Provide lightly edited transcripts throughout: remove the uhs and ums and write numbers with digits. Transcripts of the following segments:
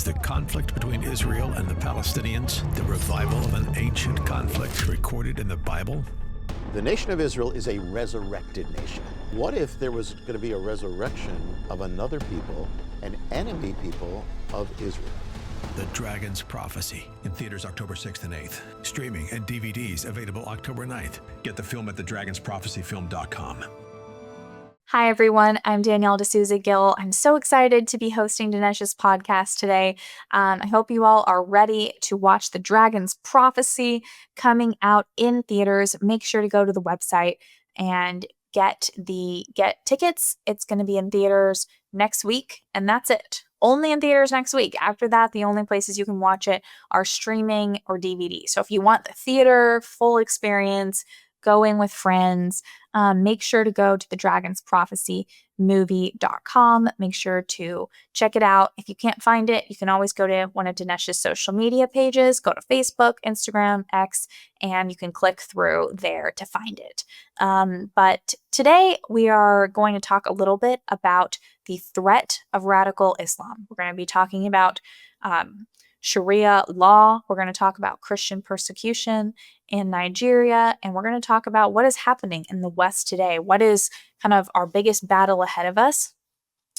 the conflict between Israel and the Palestinians the revival of an ancient conflict recorded in the Bible? The nation of Israel is a resurrected nation. What if there was going to be a resurrection of another people, an enemy people of Israel? The Dragon's Prophecy, in theaters October 6th and 8th. Streaming and DVDs available October 9th. Get the film at thedragonsprophecyfilm.com. Hi, everyone. I'm Danielle D'Souza Gill. I'm so excited to be hosting Dinesh's podcast today. I hope you all are ready to watch The Dragon's Prophecy coming out in theaters. Make sure to go to the website and get tickets. It's going to be in theaters next week, and that's it. Only in theaters next week. After that, the only places you can watch it are streaming or DVD. So if you want the theater full experience, going with friends, make sure to go to thedragonsprophecymovie.com. Make sure to check it out. If you can't find it, you can always go to one of Dinesh's social media pages. Go to Facebook, Instagram, X, and you can click through there to find it. But today we are going to talk a little bit about the threat of radical Islam. We're going to be talking about Sharia law. We're going to talk about Christian persecution in Nigeria, and we're going to talk about what is happening in the West today. What is kind of our biggest battle ahead of us?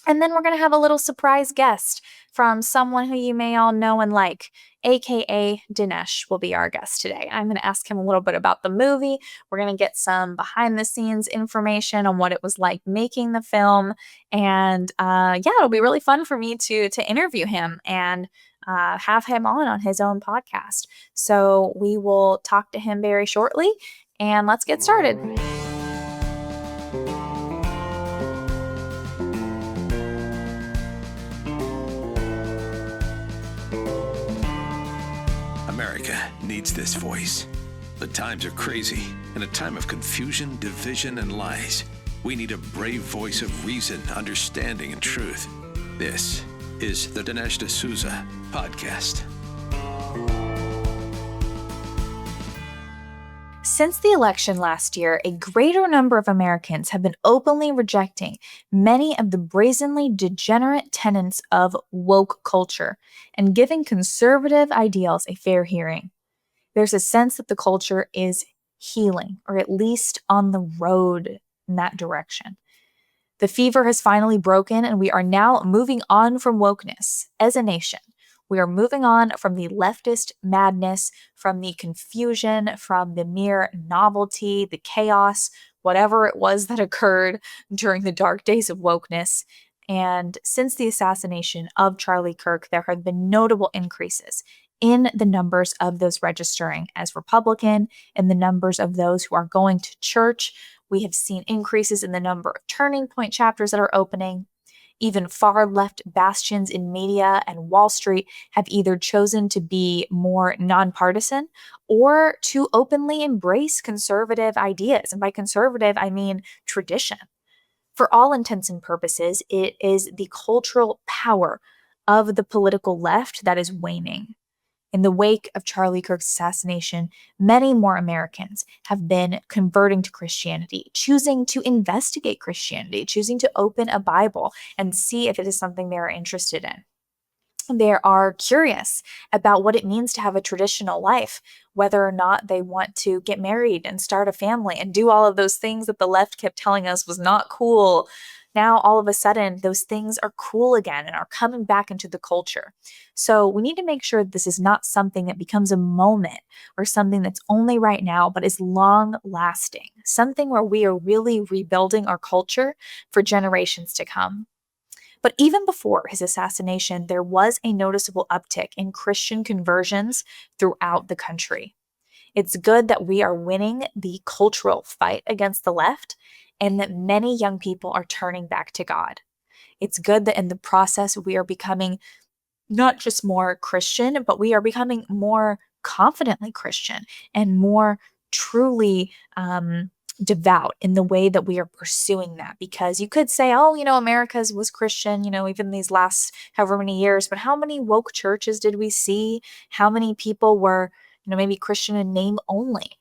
And then we're going to have a little surprise guest from someone who you may all know and like, aka Dinesh will be our guest today. I'm going to ask him a little bit about the movie. We're going to get some behind the scenes information on what it was like making the film. And it'll be really fun for me to interview him and have him on his own podcast. So we will talk to him very shortly, and let's get started. America needs this voice. The times are crazy. In a time of confusion, division, and lies, we need a brave voice of reason, understanding, and truth. This is the Dinesh D'Souza podcast. Since the election last year, a greater number of Americans have been openly rejecting many of the brazenly degenerate tenets of woke culture and giving conservative ideals a fair hearing. There's a sense that the culture is healing, or at least on the road in that direction. The fever has finally broken, and we are now moving on from wokeness as a nation. We are moving on from the leftist madness, from the confusion, from the mere novelty, the chaos, whatever it was that occurred during the dark days of wokeness. And since the assassination of Charlie Kirk, there have been notable increases in the numbers of those registering as Republican, in the numbers of those who are going to church. We have seen increases in the number of Turning Point chapters that are opening. Even far left bastions in media and Wall Street have either chosen to be more nonpartisan or to openly embrace conservative ideas. And by conservative, I mean tradition. For all intents and purposes, it is the cultural power of the political left that is waning. In the wake of Charlie Kirk's assassination, many more Americans have been converting to Christianity, choosing to investigate Christianity, choosing to open a Bible and see if it is something they are interested in. They are curious about what it means to have a traditional life, whether or not they want to get married and start a family and do all of those things that the left kept telling us was not cool. Now, all of a sudden, those things are cool again and are coming back into the culture. So we need to make sure this is not something that becomes a moment or something that's only right now, but is long lasting, something where we are really rebuilding our culture for generations to come. But even before his assassination, there was a noticeable uptick in Christian conversions throughout the country. It's good that we are winning the cultural fight against the left and that many young people are turning back to God. It's good that in the process we are becoming not just more Christian, but we are becoming more confidently Christian and more truly devout in the way that we are pursuing that. Because you could say, America's was Christian, even these last however many years, but how many woke churches did we see? How many people were, maybe Christian in name only?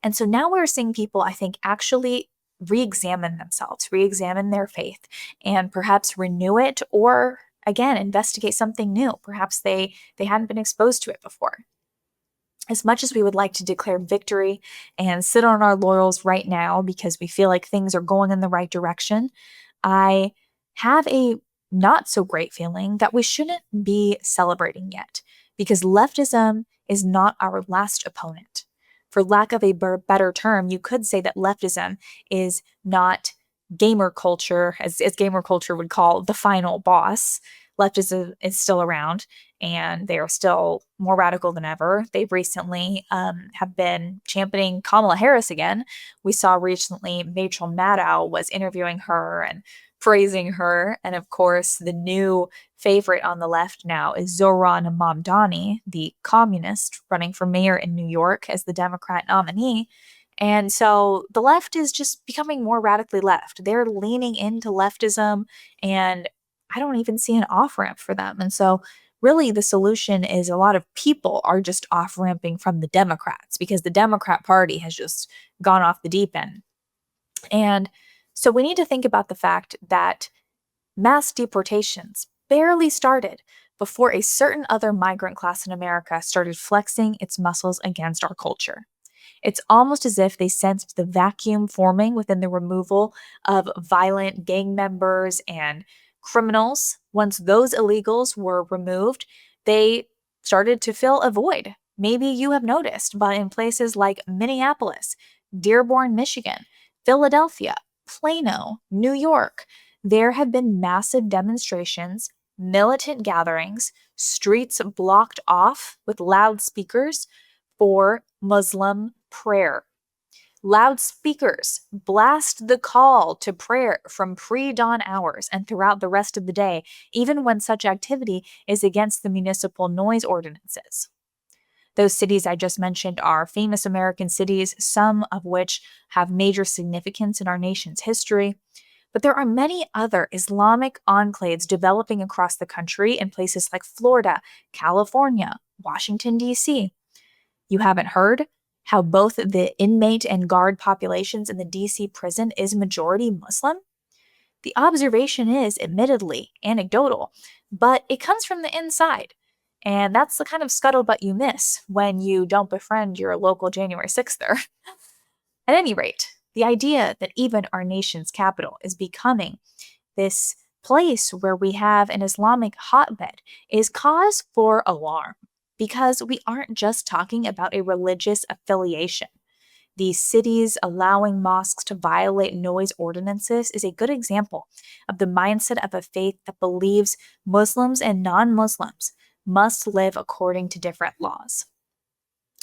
And so now we're seeing people, I think, actually re-examine themselves, re-examine their faith, and perhaps renew it or again, investigate something new. Perhaps they hadn't been exposed to it before. As much as we would like to declare victory and sit on our laurels right now because we feel like things are going in the right direction, I have a not so great feeling that we shouldn't be celebrating yet, because leftism is not our last opponent. For lack of a better term, you could say that leftism is not gamer culture, as gamer culture would call the final boss. Leftism is still around, and they are still more radical than ever. They recently have been championing Kamala Harris again. We saw recently Rachel Maddow was interviewing her and praising her. And of course, the new favorite on the left now is Zohran Mamdani, the communist running for mayor in New York as the Democrat nominee. And so the left is just becoming more radically left. They're leaning into leftism, and I don't even see an off-ramp for them. And so really the solution is a lot of people are just off-ramping from the Democrats because the Democrat Party has just gone off the deep end. And so we need to think about the fact that mass deportations barely started before a certain other migrant class in America started flexing its muscles against our culture. It's almost as if they sensed the vacuum forming within the removal of violent gang members and criminals. Once those illegals were removed, they started to fill a void. Maybe you have noticed, but in places like Minneapolis, Dearborn, Michigan, Philadelphia, Plano, New York, there have been massive demonstrations, militant gatherings, streets blocked off with loudspeakers for Muslim prayer. Loudspeakers blast the call to prayer from pre-dawn hours and throughout the rest of the day, even when such activity is against the municipal noise ordinances. Those cities I just mentioned are famous American cities, some of which have major significance in our nation's history. But there are many other Islamic enclaves developing across the country in places like Florida, California, Washington, D.C. You haven't heard how both the inmate and guard populations in the D.C. prison is majority Muslim? The observation is admittedly anecdotal, but it comes from the inside. And that's the kind of scuttlebutt you miss when you don't befriend your local January 6ther. At any rate, the idea that even our nation's capital is becoming this place where we have an Islamic hotbed is cause for alarm, because we aren't just talking about a religious affiliation. These cities allowing mosques to violate noise ordinances is a good example of the mindset of a faith that believes Muslims and non-Muslims must live according to different laws.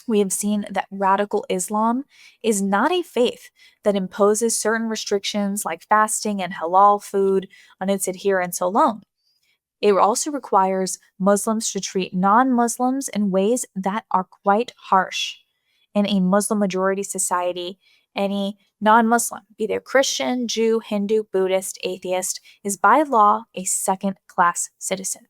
We have seen that radical Islam is not a faith that imposes certain restrictions like fasting and halal food on its adherents alone. It also requires Muslims to treat non-Muslims in ways that are quite harsh. In a Muslim-majority society, any non-Muslim, be they Christian, Jew, Hindu, Buddhist, atheist, is by law a second-class citizen.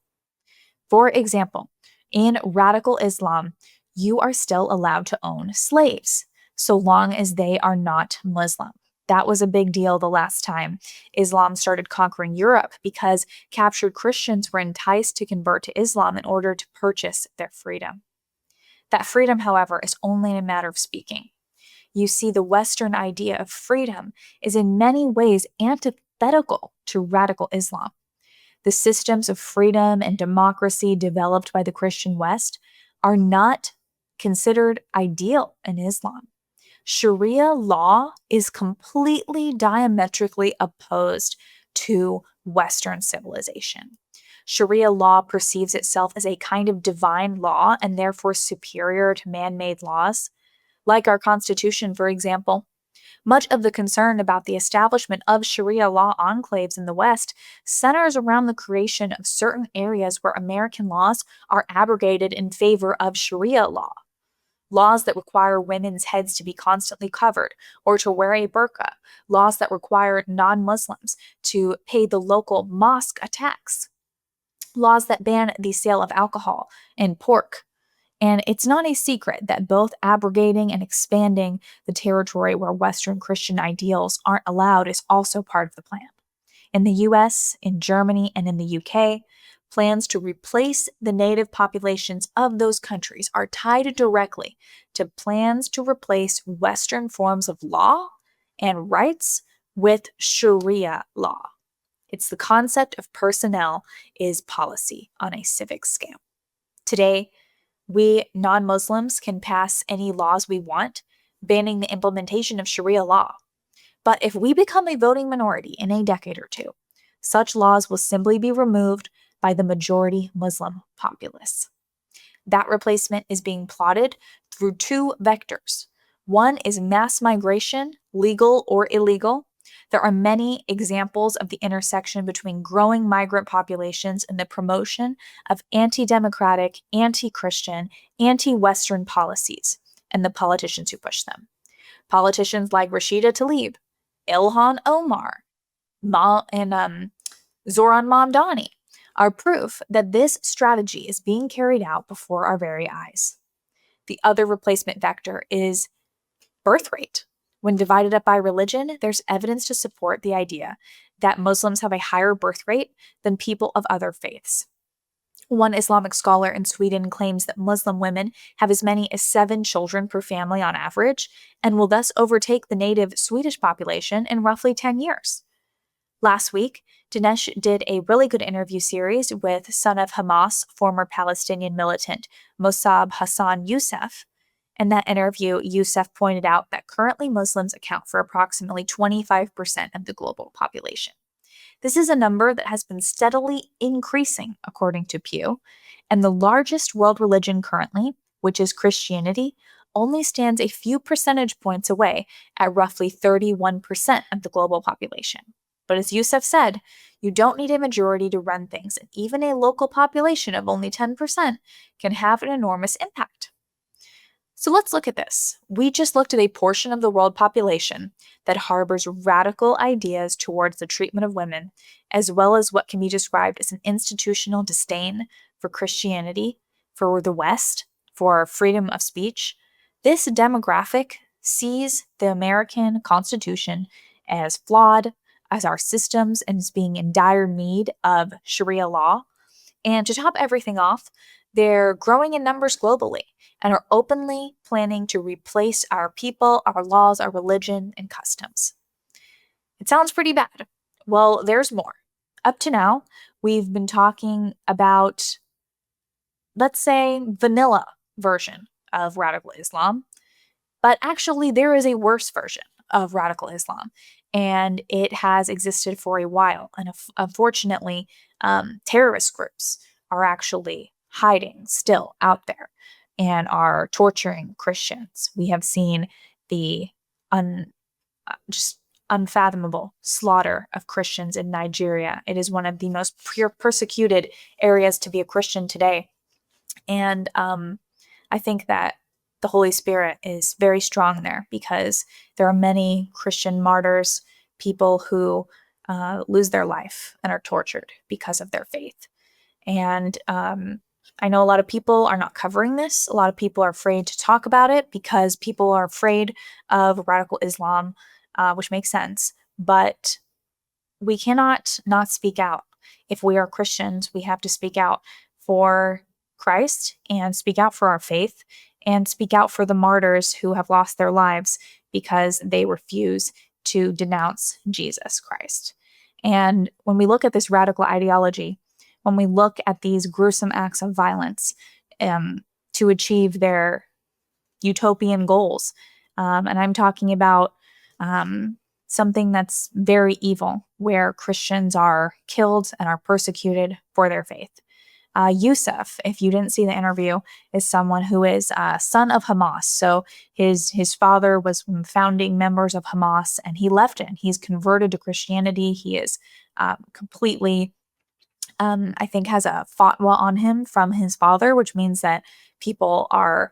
For example, in radical Islam, you are still allowed to own slaves, so long as they are not Muslim. That was a big deal the last time Islam started conquering Europe, because captured Christians were enticed to convert to Islam in order to purchase their freedom. That freedom, however, is only a matter of speaking. You see, the Western idea of freedom is in many ways antithetical to radical Islam. The systems of freedom and democracy developed by the Christian West are not considered ideal in Islam. Sharia law is completely diametrically opposed to Western civilization. Sharia law perceives itself as a kind of divine law and therefore superior to man-made laws, like our Constitution, for example. Much of the concern about the establishment of Sharia law enclaves in the West centers around the creation of certain areas where American laws are abrogated in favor of Sharia law. Laws that require women's heads to be constantly covered or to wear a burqa. Laws that require non-Muslims to pay the local mosque a tax. Laws that ban the sale of alcohol and pork. And it's not a secret that both abrogating and expanding the territory where Western Christian ideals aren't allowed is also part of the plan. In the US, in Germany, and in the UK, plans to replace the native populations of those countries are tied directly to plans to replace Western forms of law and rights with Sharia law. It's the concept of personnel is policy on a civic scale. Today, we non-Muslims can pass any laws we want, banning the implementation of Sharia law. But if we become a voting minority in a decade or two, such laws will simply be removed by the majority Muslim populace. That replacement is being plotted through two vectors. One is mass migration, legal or illegal. There are many examples of the intersection between growing migrant populations and the promotion of anti-democratic, anti-Christian, anti-Western policies and the politicians who push them. Politicians like Rashida Tlaib, Ilhan Omar, and Zoran Mamdani are proof that this strategy is being carried out before our very eyes. The other replacement vector is birth rate. When divided up by religion, there's evidence to support the idea that Muslims have a higher birth rate than people of other faiths. One Islamic scholar in Sweden claims that Muslim women have as many as 7 children per family on average, and will thus overtake the native Swedish population in roughly 10 years. Last week, Dinesh did a really good interview series with son of Hamas, former Palestinian militant Mossab Hassan Youssef. In that interview, Youssef pointed out that currently Muslims account for approximately 25% of the global population. This is a number that has been steadily increasing, according to Pew, and the largest world religion currently, which is Christianity, only stands a few percentage points away at roughly 31% of the global population. But as Youssef said, you don't need a majority to run things, and even a local population of only 10% can have an enormous impact. So let's look at this. We just looked at a portion of the world population that harbors radical ideas towards the treatment of women, as well as what can be described as an institutional disdain for Christianity, for the West, for freedom of speech. This demographic sees the American Constitution as flawed, as our systems, and as being in dire need of Sharia law. And to top everything off, they're growing in numbers globally and are openly planning to replace our people, our laws, our religion, and customs. It sounds pretty bad. Well, there's more. Up to now, we've been talking about, let's say, vanilla version of radical Islam, but actually there is a worse version of radical Islam, and it has existed for a while. And unfortunately, terrorist groups are actually hiding still out there and are torturing Christians. We have seen the just unfathomable slaughter of Christians in Nigeria. It is one of the most persecuted areas to be a Christian today. And I think that the Holy Spirit is very strong there, because there are many Christian martyrs, people who lose their life and are tortured because of their faith. And I know a lot of people are not covering this. A lot of people are afraid to talk about it because people are afraid of radical Islam, which makes sense. But we cannot not speak out. If we are Christians, we have to speak out for Christ and speak out for our faith and speak out for the martyrs who have lost their lives because they refuse to denounce Jesus Christ. And when we look at this radical ideology, when we look at these gruesome acts of violence to achieve their utopian goals, and I'm talking about something that's very evil, where Christians are killed and are persecuted for their faith. Youssef, if you didn't see the interview, is someone who is son of Hamas. So his father was one of the founding members of Hamas, and he left it. He's converted to Christianity. He is completely, I think, has a fatwa on him from his father, which means that people are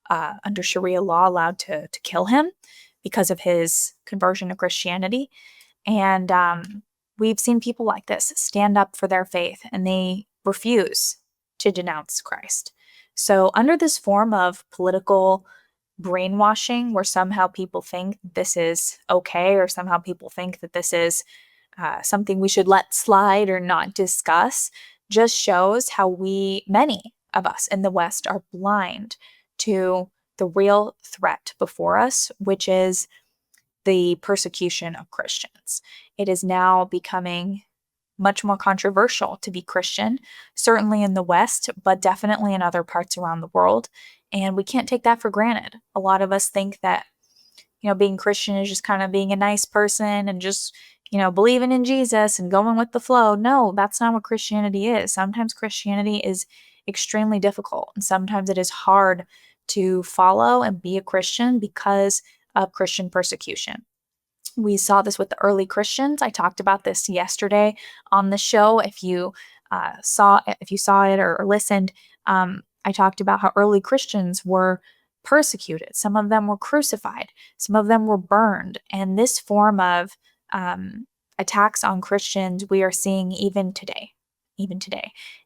under Sharia law allowed to kill him because of his conversion to Christianity. And we've seen people like this stand up for their faith, and they refuse to denounce Christ. So under this form of political brainwashing, where somehow people think this is okay, or somehow people think that this is something we should let slide or not discuss, just shows how many of us in the West, are blind to the real threat before us, which is the persecution of Christians. It is now becoming much more controversial to be Christian, certainly in the West, but definitely in other parts around the world. And we can't take that for granted. A lot of us think that, being Christian is just kind of being a nice person and just, believing in Jesus and going with the flow. No, that's not what Christianity is. Sometimes Christianity is extremely difficult, and sometimes it is hard to follow and be a Christian because of Christian persecution. We saw this with the early Christians. I talked about this yesterday on the show. If you saw it or listened, I talked about how early Christians were persecuted. Some of them were crucified. Some of them were burned. And this form of attacks on Christians we are seeing even today.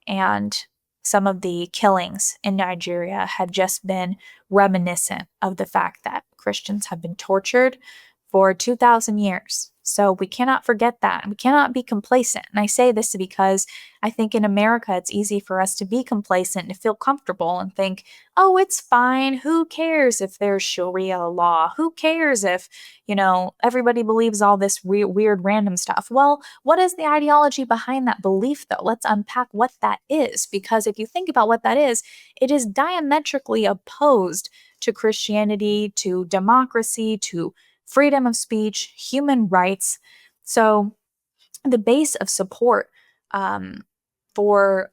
And some of the killings in Nigeria have just been reminiscent of the fact that Christians have been tortured for 2,000 years. So we cannot forget that. We cannot be complacent. And I say this because I think in America, it's easy for us to be complacent and to feel comfortable and think, oh, it's fine. Who cares if there's Sharia law? Who cares if, everybody believes all this weird random stuff? Well, what is the ideology behind that belief, though? Let's unpack what that is. Because if you think about what that is, it is diametrically opposed to Christianity, to democracy, to freedom of speech, human rights. So the base of support for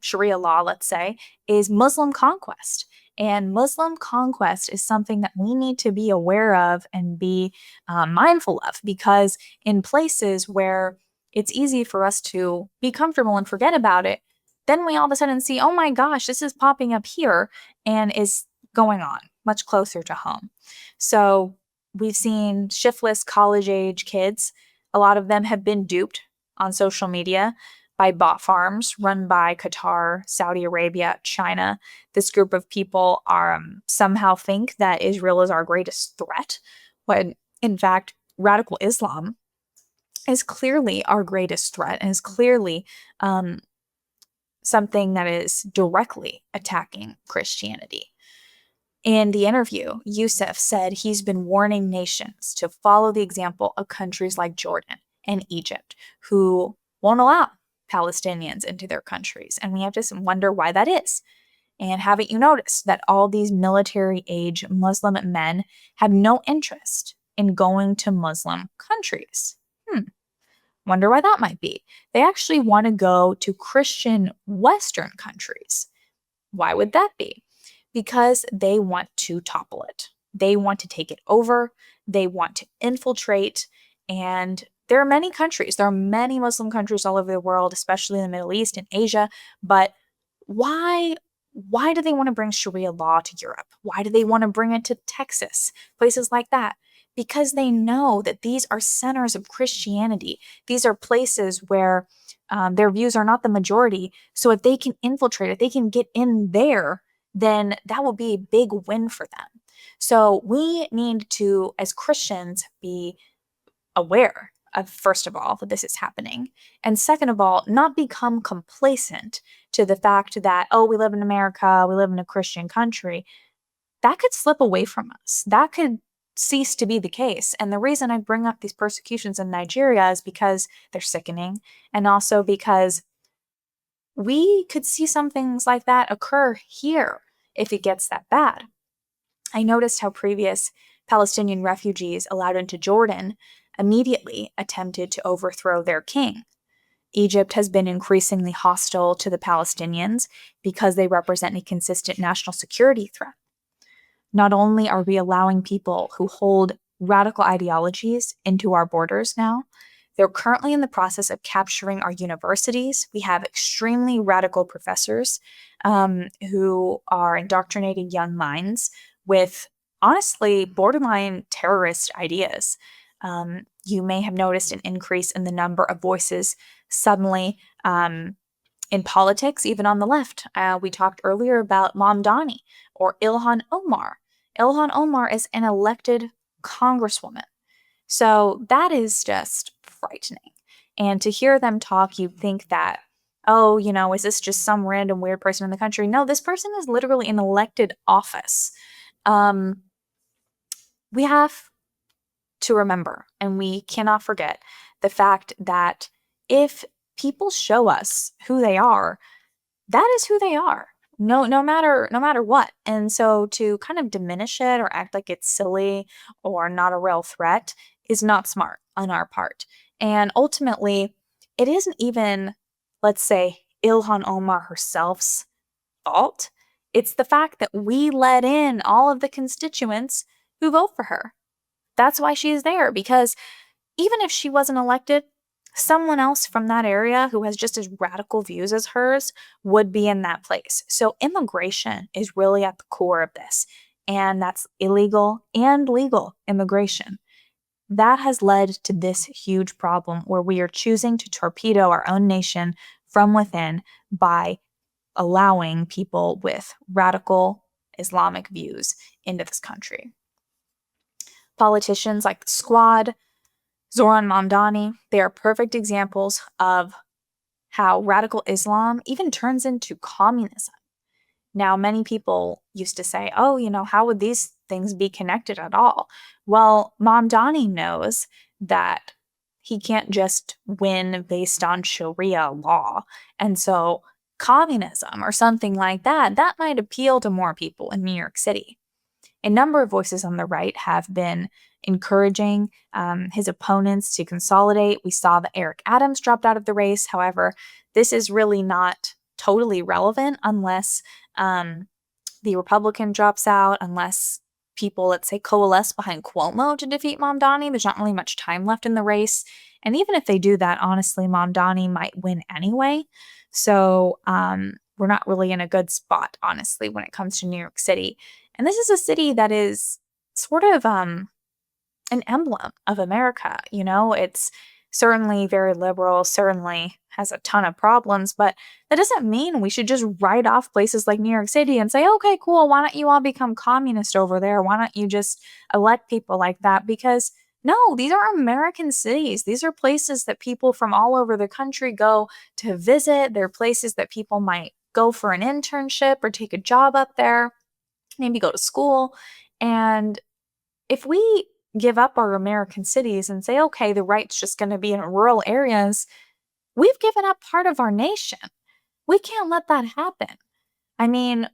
Sharia law, let's say, is Muslim conquest. And Muslim conquest is something that we need to be aware of and be mindful of, because in places where it's easy for us to be comfortable and forget about it, then we all of a sudden see, oh my gosh, this is popping up here and is going on much closer to home. So we've seen shiftless college-age kids. A lot of them have been duped on social media by bot farms run by Qatar, Saudi Arabia, China. This group of people somehow think that Israel is our greatest threat, when in fact radical Islam is clearly our greatest threat and is clearly something that is directly attacking Christianity. In the interview, Youssef said he's been warning nations to follow the example of countries like Jordan and Egypt, who won't allow Palestinians into their countries. And we have to wonder why that is. And haven't you noticed that all these military-age Muslim men have no interest in going to Muslim countries? Wonder why that might be. They actually want to go to Christian Western countries. Why would that be? Because they want to topple it. They want to take it over. They want to infiltrate. And there are many countries. There are many Muslim countries all over the world, especially in the Middle East and Asia. But why do they want to bring Sharia law to Europe? Why do they want to bring it to Texas? Places like that. Because they know that these are centers of Christianity. These are places where their views are not the majority. So if they can infiltrate, if they can get in there, then that will be a big win for them. So we need to, as Christians, be aware of, first of all, that this is happening. And second of all, not become complacent to the fact that, oh, we live in America, we live in a Christian country. That could slip away from us. That could cease to be the case. And the reason I bring up these persecutions in Nigeria is because they're sickening, and also because we could see some things like that occur here if it gets that bad. I noticed how previous Palestinian refugees allowed into Jordan immediately attempted to overthrow their king. Egypt has been increasingly hostile to the Palestinians because they represent a consistent national security threat. Not only are we allowing people who hold radical ideologies into our borders now, they're currently in the process of capturing our universities. We have extremely radical professors who are indoctrinating young minds with, honestly, borderline terrorist ideas. You may have noticed an increase in the number of voices suddenly in politics, even on the left. We talked earlier about Mamdani or Ilhan Omar. Ilhan Omar is an elected congresswoman. So that is just frightening. And to hear them talk, you'd think that oh, is this just some random weird person in the country? No, this person is literally in elected office. We have to remember, and we cannot forget the fact that if people show us who they are, that is who they are. No matter what. And so to kind of diminish it or act like it's silly or not a real threat is not smart on our part. And ultimately, it isn't even, let's say, Ilhan Omar herself's fault. It's the fact that we let in all of the constituents who vote for her. That's why she's there, because even if she wasn't elected, someone else from that area who has just as radical views as hers would be in that place. So immigration is really at the core of this, and that's illegal and legal immigration. That has led to this huge problem where we are choosing to torpedo our own nation from within by allowing people with radical Islamic views into this country. Politicians like the Squad, Zoran Mamdani, they are perfect examples of how radical Islam even turns into communism. Now, many people used to say, oh, how would these things be connected at all? Well, Mamdani knows that he can't just win based on Sharia law. And so communism or something like that might appeal to more people in New York City. A number of voices on the right have been encouraging his opponents to consolidate. We saw that Eric Adams dropped out of the race. However, this is really not totally relevant unless the Republican drops out, unless people, let's say, coalesce behind Cuomo to defeat Mamdani. There's not really much time left in the race. And even if they do that, honestly, Mamdani might win anyway. So we're not really in a good spot, honestly, when it comes to New York City. And this is a city that is sort of an emblem of America. It's certainly very liberal, certainly has a ton of problems, but that doesn't mean we should just write off places like New York City and say, okay, cool, why don't you all become communist over there? Why don't you just elect people like that? Because no, these are American cities. These are places that people from all over the country go to visit. They're places that people might go for an internship or take a job up there, maybe go to school. And if we give up our American cities and say, okay, the right's just going to be in rural areas, we've given up part of our nation. We can't let that happen. I mean,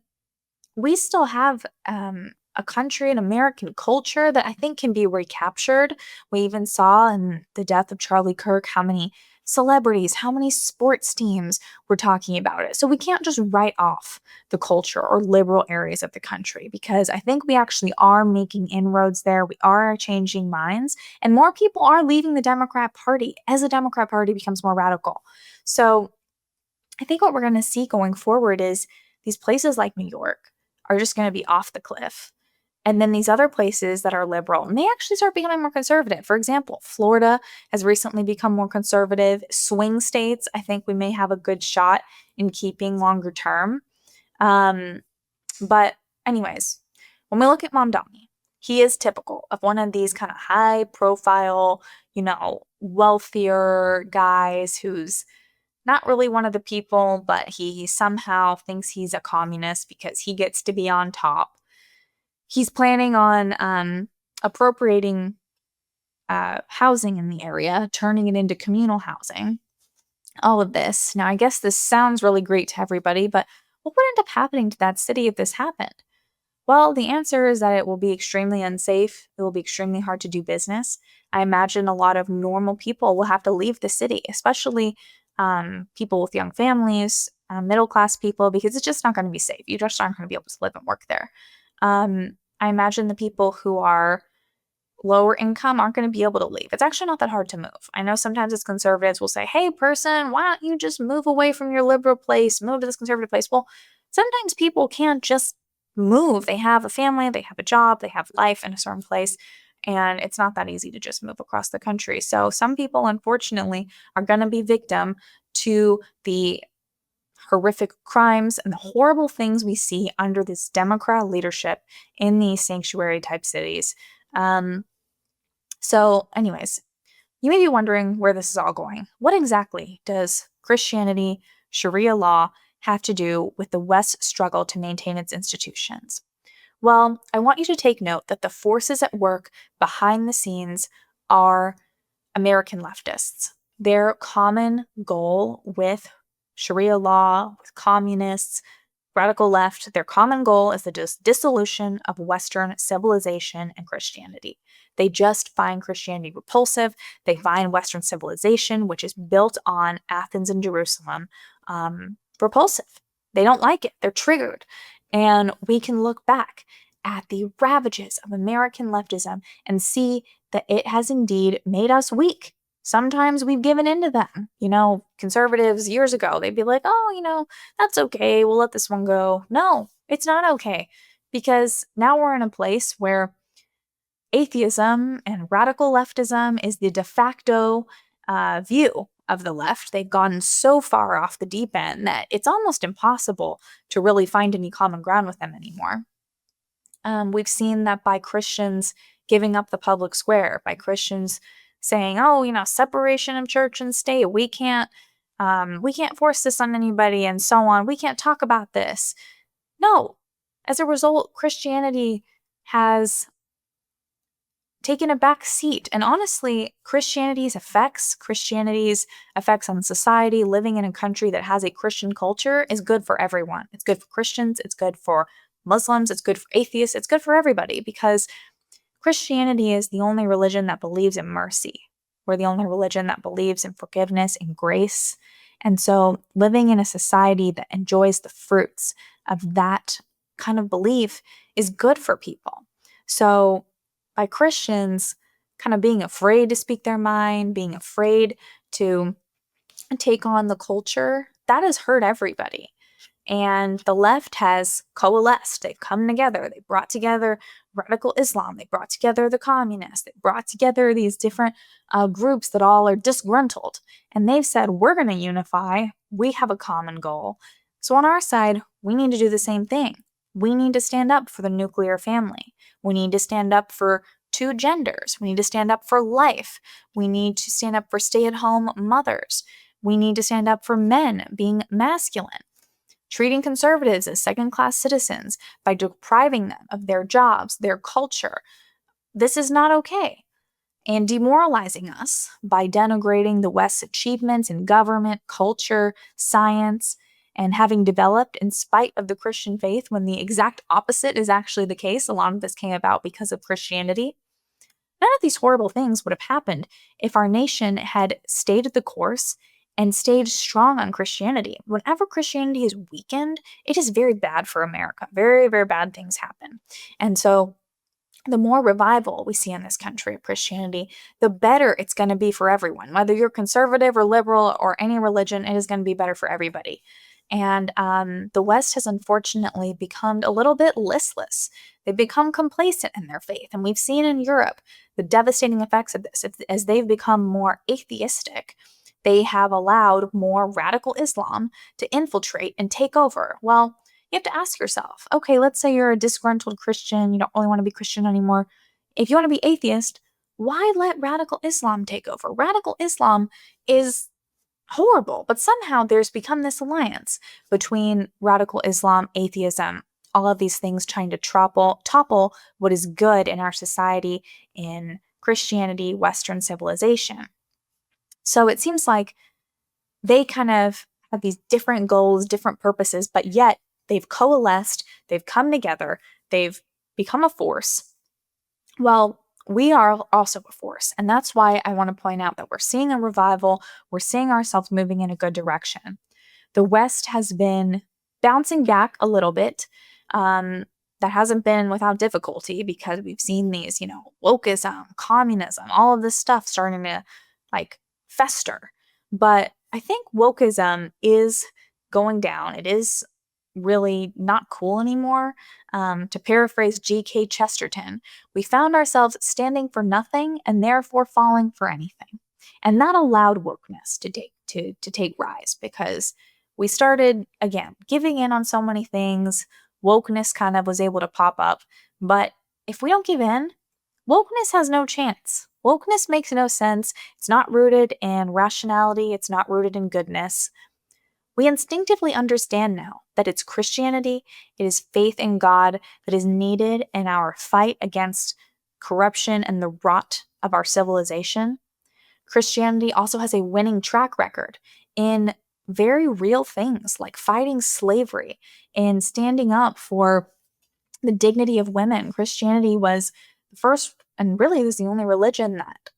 we still have a country, an American culture that I think can be recaptured. We even saw in the death of Charlie Kirk how many celebrities, how many sports teams were talking about it. So we can't just write off the culture or liberal areas of the country, because I think we actually are making inroads there. We are changing minds, and more people are leaving the Democrat Party as the Democrat Party becomes more radical. So I think what we're going to see going forward is these places like New York are just going to be off the cliff. And then these other places that are liberal may actually start becoming more conservative. For example, Florida has recently become more conservative. Swing states, I think we may have a good shot in keeping longer term. But anyways, when we look at Mamdani, he is typical of one of these kind of high profile, wealthier guys who's not really one of the people, but he somehow thinks he's a communist because he gets to be on top. He's planning on appropriating housing in the area, turning it into communal housing, all of this. Now, I guess this sounds really great to everybody, but what would end up happening to that city if this happened? Well, the answer is that it will be extremely unsafe. It will be extremely hard to do business. I imagine a lot of normal people will have to leave the city, especially people with young families, middle-class people, because it's just not going to be safe. You just aren't going to be able to live and work there. I imagine the people who are lower income aren't going to be able to leave. It's actually not that hard to move. I know sometimes as conservatives will say, hey, person, why don't you just move away from your liberal place, move to this conservative place? Well, sometimes people can't just move. They have a family, they have a job, they have life in a certain place, and it's not that easy to just move across the country. So some people, unfortunately, are going to be victim to the horrific crimes and the horrible things we see under this Democrat leadership in these sanctuary type cities. So anyways, you may be wondering where this is all going. What exactly does Christianity Sharia law have to do with the West's struggle to maintain its institutions? Well, I want you to take note that the forces at work behind the scenes are American leftists. Their common goal with Sharia law, with communists, radical left, their common goal is the dissolution of Western civilization and Christianity. They just find Christianity repulsive. They find Western civilization, which is built on Athens and Jerusalem, repulsive. They don't like it. They're triggered. And we can look back at the ravages of American leftism and see that it has indeed made us weak. Sometimes we've given in to them. Conservatives years ago, they'd be like, oh, that's okay. We'll let this one go. No, it's not okay. Because now we're in a place where atheism and radical leftism is the de facto view of the left. They've gone so far off the deep end that it's almost impossible to really find any common ground with them anymore. We've seen that by Christians giving up the public square, by Christians saying, separation of church and state, we can't force this on anybody and so on. We can't talk about this. No. As a result, Christianity has taken a back seat. And honestly, Christianity's effects on society, living in a country that has a Christian culture is good for everyone. It's good for Christians. It's good for Muslims. It's good for atheists. It's good for everybody because Christianity is the only religion that believes in mercy. We're the only religion that believes in forgiveness and grace. And so living in a society that enjoys the fruits of that kind of belief is good for people. So by Christians kind of being afraid to speak their mind, being afraid to take on the culture, that has hurt everybody. And the left has coalesced. They've come together. They brought together radical Islam. They brought together the communists. They brought together these different groups that all are disgruntled. And they've said, we're going to unify. We have a common goal. So on our side, we need to do the same thing. We need to stand up for the nuclear family. We need to stand up for two genders. We need to stand up for life. We need to stand up for stay-at-home mothers. We need to stand up for men being masculine. Treating conservatives as second-class citizens by depriving them of their jobs, their culture. This is not okay. And demoralizing us by denigrating the West's achievements in government, culture, science, and having developed in spite of the Christian faith when the exact opposite is actually the case. A lot of this came about because of Christianity. None of these horrible things would have happened if our nation had stayed the course and stayed strong on Christianity. Whenever Christianity is weakened, it is very bad for America. Very, very bad things happen. And so the more revival we see in this country of Christianity, the better it's going to be for everyone. Whether you're conservative or liberal or any religion, it is going to be better for everybody. And the West has unfortunately become a little bit listless. They've become complacent in their faith. And we've seen in Europe the devastating effects of this. As they've become more atheistic, they have allowed more radical Islam to infiltrate and take over. Well, you have to ask yourself, okay, let's say you're a disgruntled Christian, you don't really want to be Christian anymore. If you want to be atheist, why let radical Islam take over? Radical Islam is horrible, but somehow there's become this alliance between radical Islam, atheism, all of these things trying to topple what is good in our society, in Christianity, Western civilization. So it seems like they kind of have these different goals, different purposes, but yet they've coalesced, they've come together, they've become a force. Well, we are also a force, and that's why I want to point out that we're seeing a revival, we're seeing ourselves moving in a good direction. The West has been bouncing back a little bit. That hasn't been without difficulty because we've seen these, wokeism, communism, all of this stuff starting to fester. But I think wokeism is going down. It is really not cool anymore. To paraphrase G.K. Chesterton, we found ourselves standing for nothing and therefore falling for anything. And that allowed wokeness to take rise because we started, again, giving in on so many things. Wokeness kind of was able to pop up. But if we don't give in, wokeness has no chance. Wokeness makes no sense. It's not rooted in rationality. It's not rooted in goodness. We instinctively understand now that it's Christianity, it is faith in God that is needed in our fight against corruption and the rot of our civilization. Christianity also has a winning track record in very real things like fighting slavery and standing up for the dignity of women. Christianity was the first and really was the only religion that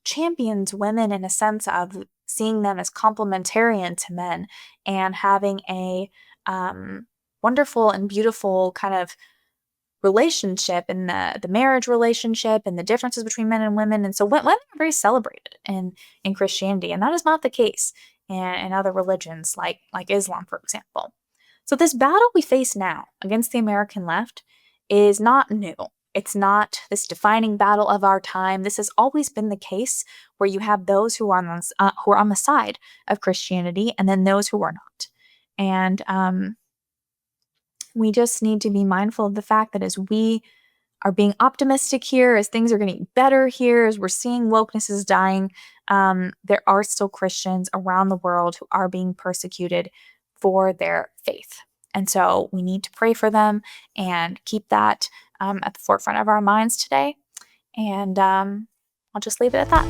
champions women in a sense of seeing them as complementarian to men and having a wonderful and beautiful kind of relationship in the marriage relationship and the differences between men and women. And so women are very celebrated in Christianity, and that is not the case in other religions like Islam, for example. So this battle we face now against the American left is not new. It's not this defining battle of our time. This has always been the case, where you have those who are on the side of Christianity and then those who are not. And we just need to be mindful of the fact that as we are being optimistic here, as things are getting better here, as we're seeing wokeness is dying, there are still Christians around the world who are being persecuted for their faith. And so we need to pray for them and keep that at the forefront of our minds today. And I'll just leave it at that.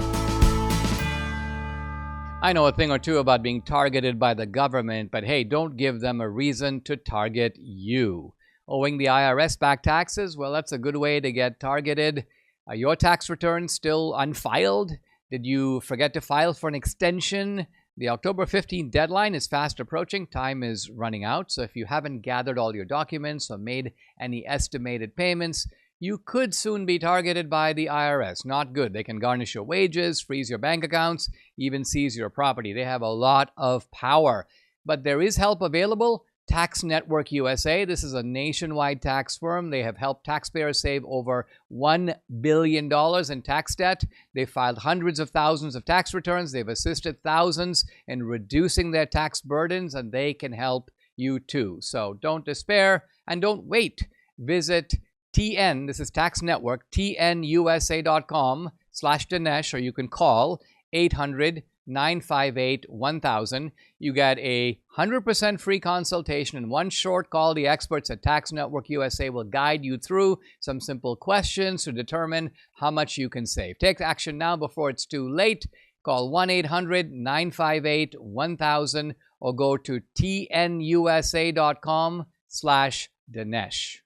I know a thing or two about being targeted by the government, but hey, don't give them a reason to target you. Owing the IRS back taxes? Well, that's a good way to get targeted. Are your tax returns still unfiled? Did you forget to file for an extension? The October 15th deadline is fast approaching. Time is running out. So if you haven't gathered all your documents or made any estimated payments, you could soon be targeted by the IRS. Not good. They can garnish your wages, freeze your bank accounts, even seize your property. They have a lot of power. But there is help available. Tax Network USA. This is a nationwide tax firm. They have helped taxpayers save over $1 billion in tax debt. They've filed hundreds of thousands of tax returns. They've assisted thousands in reducing their tax burdens, and they can help you too. So don't despair and don't wait. Visit this is Tax Network, tnusa.com/Dinesh, or you can call 800-958-1000. You get a 100% free consultation. In one short call, the experts at Tax Network USA will guide you through some simple questions to determine how much you can save. Take action now before it's too late. Call 1-800-958-1000 or go to tnusa.com/Dinesh.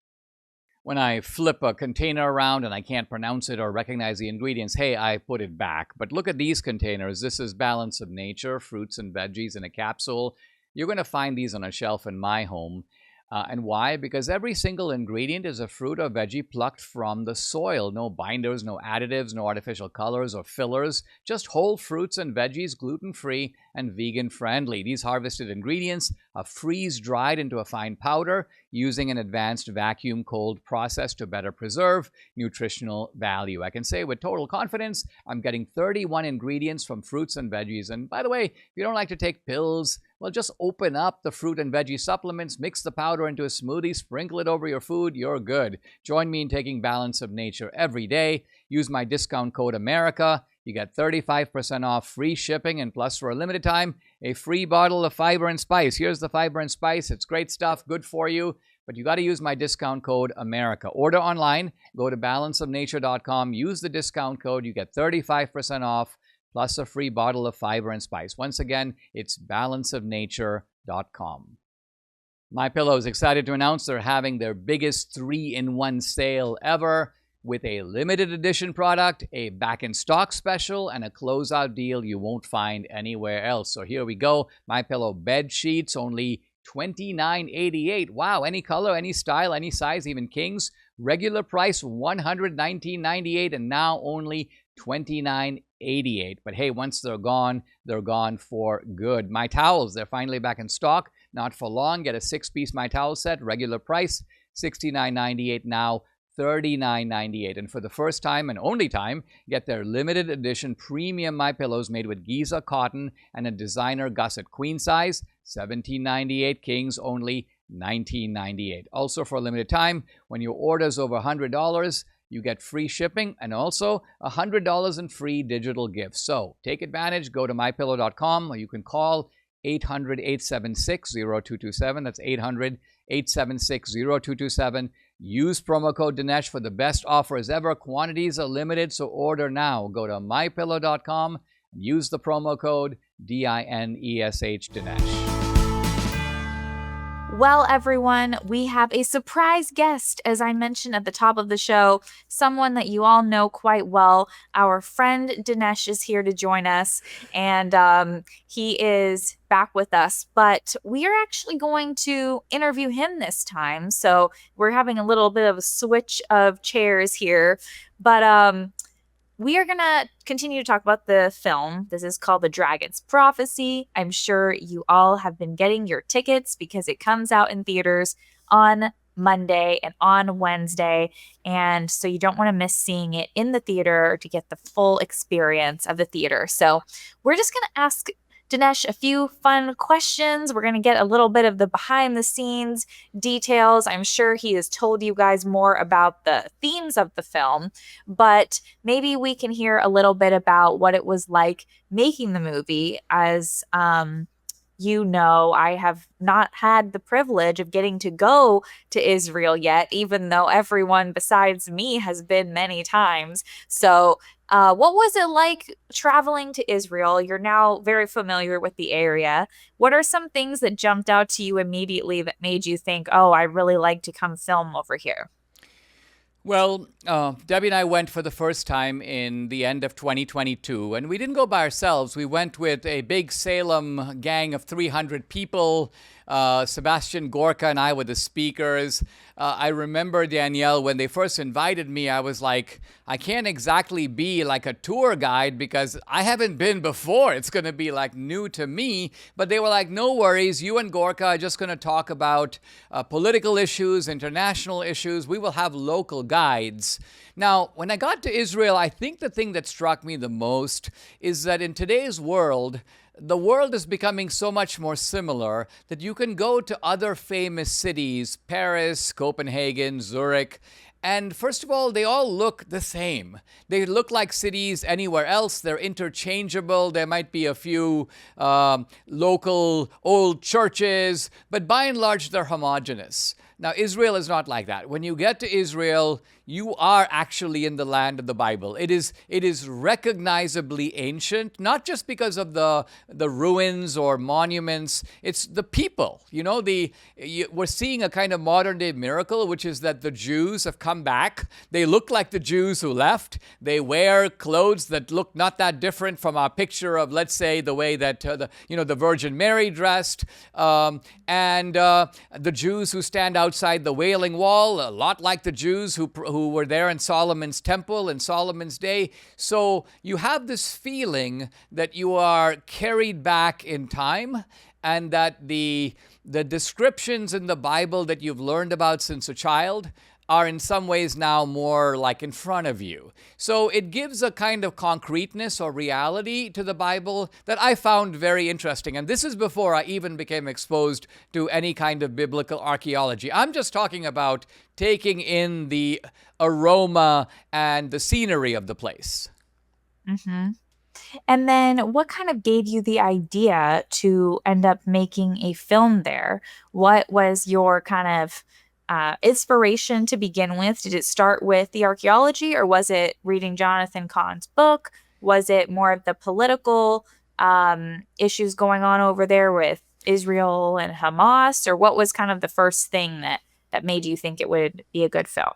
When I flip a container around and I can't pronounce it or recognize the ingredients, hey, I put it back. But look at these containers. This is Balance of Nature, fruits and veggies in a capsule. You're going to find these on a shelf in my home. And why? Because every single ingredient is a fruit or veggie plucked from the soil. No binders, no additives, no artificial colors or fillers. Just whole fruits and veggies, gluten-free and vegan-friendly. These harvested ingredients are freeze-dried into a fine powder using an advanced vacuum cold process to better preserve nutritional value. I can say with total confidence, I'm getting 31 ingredients from fruits and veggies. And by the way, if you don't like to take pills, well, just open up the fruit and veggie supplements, mix the powder into a smoothie, sprinkle it over your food, you're good. Join me in taking Balance of Nature every day. Use my discount code AMERICA. You get 35% off, free shipping, and plus for a limited time, a free bottle of Fiber and Spice. Here's the Fiber and Spice. It's great stuff, good for you, but you got to use my discount code AMERICA. Order online, go to balanceofnature.com, use the discount code, you get 35% off, plus a free bottle of Fiber and Spice. Once again, it's balanceofnature.com. MyPillow is excited to announce they're having their biggest 3-in-1 sale ever with a limited edition product, a back-in-stock special, and a closeout deal you won't find anywhere else. So here we go. MyPillow bed sheets, only $29.88. Wow, any color, any style, any size, even kings. Regular price $119.98, and now only $29.88. But hey, once they're gone for good. My towels, they're finally back in stock. Not for long. Get a 6-piece My Towel set. Regular price $69.98, now $39.98. And for the first time and only time, get their limited edition premium My Pillows made with Giza cotton and a designer gusset queen size, $17.98. Kings only $19.98. Also for a limited time, when your order's over $100, you get free shipping and also $100 in free digital gifts. So take advantage. Go to mypillow.com or you can call 800-876-0227. That's 800-876-0227. Use promo code Dinesh for the best offers ever. Quantities are limited, so order now. Go to mypillow.com and use the promo code DINESH Dinesh. Well, everyone, we have a surprise guest, as I mentioned at the top of the show, someone that you all know quite well. Our friend Dinesh is here to join us, and he is back with us, but we are actually going to interview him this time. So we're having a little bit of a switch of chairs here, but we are going to continue to talk about the film. This is called The Dragon's Prophecy. I'm sure you all have been getting your tickets because it comes out in theaters on Monday and on Wednesday. And so you don't want to miss seeing it in the theater to get the full experience of the theater. So we're just going to ask Dinesh a few fun questions. We're going to get a little bit of the behind the scenes details. I'm sure he has told you guys more about the themes of the film, but maybe we can hear a little bit about what it was like making the movie. As you know, I have not had the privilege of getting to go to Israel yet, even though everyone besides me has been many times. So what was it like traveling to Israel? You're now very familiar with the area. What are some things that jumped out to you immediately that made you think, oh, I really like to come film over here? Well, Debbie and I went for the first time in the end of 2022, and we didn't go by ourselves. We went with a big Salem gang of 300 people. Sebastian Gorka and I were the speakers. I remember, Danielle, when they first invited me, I was like, I can't exactly be like a tour guide because I haven't been before. It's going to be like new to me. But they were like, no worries. You and Gorka are just going to talk about political issues, international issues. We will have local guides. Now, when I got to Israel, I think the thing that struck me the most is that in today's world, the world is becoming so much more similar that you can go to other famous cities, Paris, Copenhagen, Zurich, and first of all, they all look the same. They look like cities anywhere else. They're interchangeable. There might be a few local old churches, but by and large, they're homogeneous. Now, Israel is not like that. When you get to Israel, you are actually in the land of the Bible. It is recognizably ancient, not just because of the ruins or monuments. It's the people. You know, we're seeing a kind of modern day miracle, which is that the Jews have come back. They look like the Jews who left. They wear clothes that look not that different from our picture of, let's say, the way that the Virgin Mary dressed, and the Jews who stand outside the Wailing Wall, a lot like the Jews who were there in Solomon's temple in Solomon's day. So you have this feeling that you are carried back in time, and that the descriptions in the Bible that you've learned about since a child are in some ways now more like in front of you. So it gives a kind of concreteness or reality to the Bible that I found very interesting. And this is before I even became exposed to any kind of biblical archaeology. I'm just talking about taking in the aroma and the scenery of the place. Mm-hmm. And then what kind of gave you the idea to end up making a film there? What was your kind of inspiration to begin with? Did it start with the archaeology, or was it reading Jonathan Cahn's book? Was it more of the political issues going on over there with Israel and Hamas? Or what was kind of the first thing that made you think it would be a good film?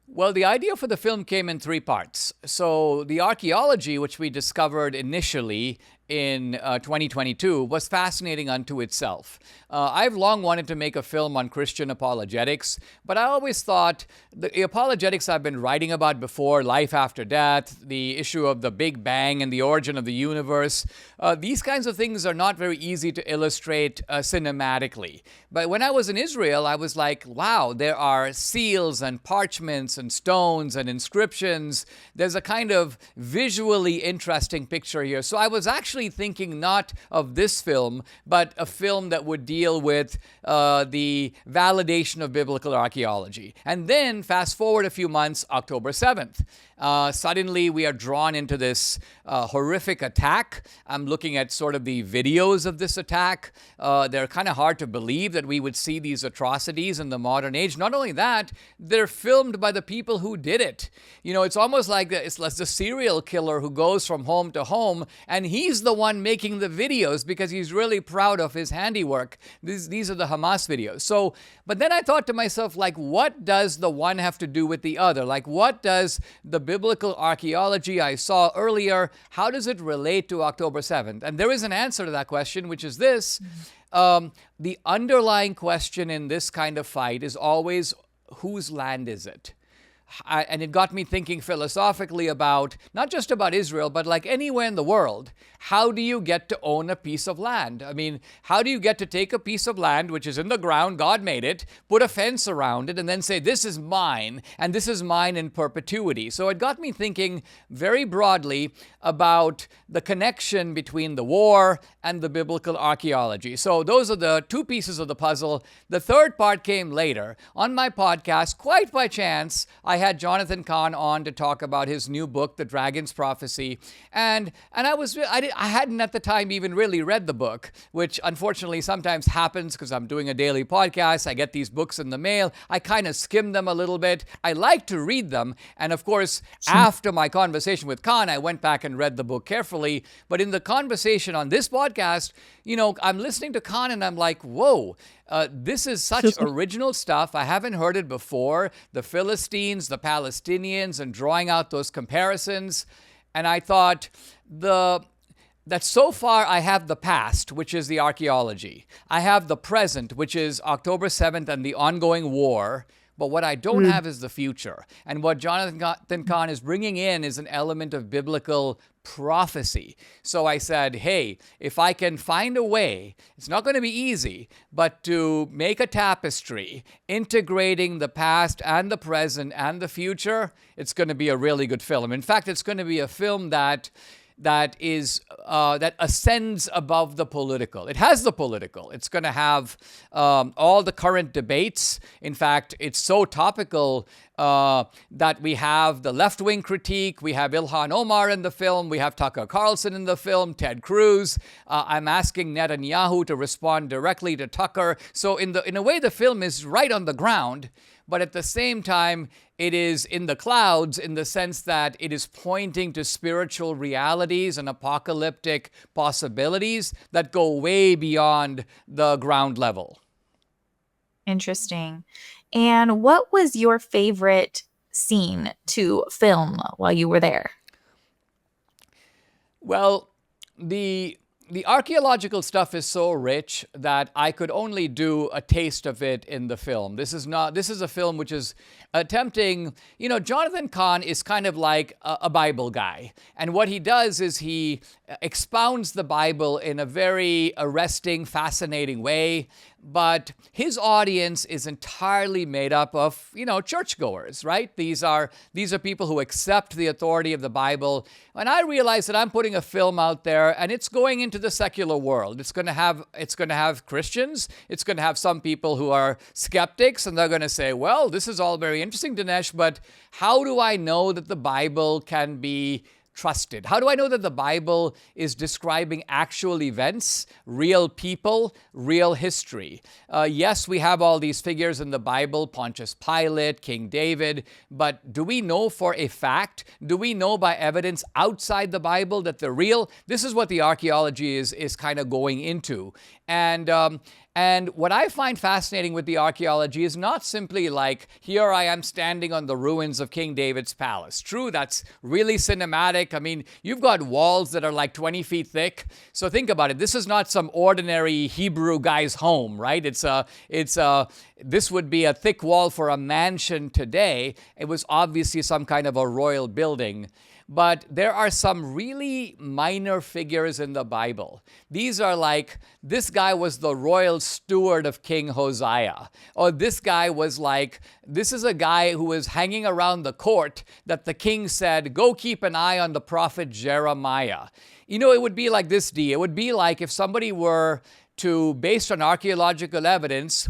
Well, the idea for the film came in three parts. So the archaeology, which we discovered initially in 2022, was fascinating unto itself. I've long wanted to make a film on Christian apologetics, but I always thought the apologetics I've been writing about before, life after death, the issue of the Big Bang and the origin of the universe, these kinds of things are not very easy to illustrate cinematically. But when I was in Israel, I was like, wow, there are seals and parchments and stones and inscriptions. There's a kind of visually interesting picture here. So I was actually initially thinking not of this film, but a film that would deal with the validation of biblical archaeology. And then, fast forward a few months, October 7th. Suddenly, we are drawn into this horrific attack. I'm looking at sort of the videos of this attack. They're kind of hard to believe that we would see these atrocities in the modern age. Not only that, they're filmed by the people who did it. You know, it's almost like it's the serial killer who goes from home to home, and he's the one making the videos because he's really proud of his handiwork. These are the Hamas videos. So, but then I thought to myself, like, what does the one have to do with the other? Like, what does the biblical archaeology I saw earlier, how does it relate to October 7th? And there is an answer to that question, which is this. The underlying question in this kind of fight is always, whose land is it? And it got me thinking philosophically about, not just about Israel, but like anywhere in the world, how do you get to own a piece of land? I mean, how do you get to take a piece of land, which is in the ground, God made it, put a fence around it, and then say, this is mine, and this is mine in perpetuity? So it got me thinking very broadly about the connection between the war and the biblical archaeology. So those are the two pieces of the puzzle. The third part came later. On my podcast, quite by chance, I had Jonathan Cahn on to talk about his new book, The Dragon's Prophecy, and I hadn't at the time even really read the book, which unfortunately sometimes happens because I'm doing a daily podcast. I get these books in the mail. I kind of skim them a little bit. I like to read them, and of course, after my conversation with Cahn, I went back and read the book carefully. But in the conversation on this podcast, you know, I'm listening to Cahn and I'm like, whoa. This is such original stuff. I haven't heard it before. The Philistines, the Palestinians, and drawing out those comparisons. And I thought that so far I have the past, which is the archaeology. I have the present, which is October 7th and the ongoing war. But what I don't have is the future. And what Jonathan Cahn is bringing in is an element of biblical prophecy. So I said, hey, if I can find a way, it's not going to be easy, but to make a tapestry integrating the past and the present and the future, it's going to be a really good film. In fact, it's going to be a film that ascends above the political. It has the political. It's going to have all the current debates. In fact, it's so topical that we have the left-wing critique. We have Ilhan Omar in the film. We have Tucker Carlson in the film, Ted Cruz. I'm asking Netanyahu to respond directly to Tucker. So in a way, the film is right on the ground, but at the same time, it is in the clouds in the sense that it is pointing to spiritual realities and apocalyptic possibilities that go way beyond the ground level. Interesting. And what was your favorite scene to film while you were there? Well, the archaeological stuff is so rich that I could only do a taste of it in the film. This is a film which is attempting, you know, Jonathan Cahn is kind of like a Bible guy. And what he does is he expounds the Bible in a very arresting, fascinating way. But his audience is entirely made up of, you know, churchgoers, right? These are people who accept the authority of the Bible. And I realize that I'm putting a film out there, and it's going into the secular world. It's going to have Christians. It's going to have some people who are skeptics, and they're going to say, well, this is all very interesting, Dinesh, but how do I know that the Bible can be trusted? How do I know that the Bible is describing actual events, real people, real history? Yes, we have all these figures in the Bible, Pontius Pilate, King David, but do we know for a fact? Do we know by evidence outside the Bible that they're real? This is what the archaeology is kind of going into. And what I find fascinating with the archaeology is not simply like, here I am standing on the ruins of King David's palace. True, that's really cinematic. I mean, you've got walls that are like 20 feet thick. So think about it. This is not some ordinary Hebrew guy's home, right? This would be a thick wall for a mansion today. It was obviously some kind of a royal building. but there are some really minor figures in the Bible. These are like, this guy was the royal steward of King Hosea, or this guy was like, this is a guy who was hanging around the court that the king said, go keep an eye on the prophet Jeremiah. You know, it would be like this, D. It would be like if somebody were to, based on archaeological evidence,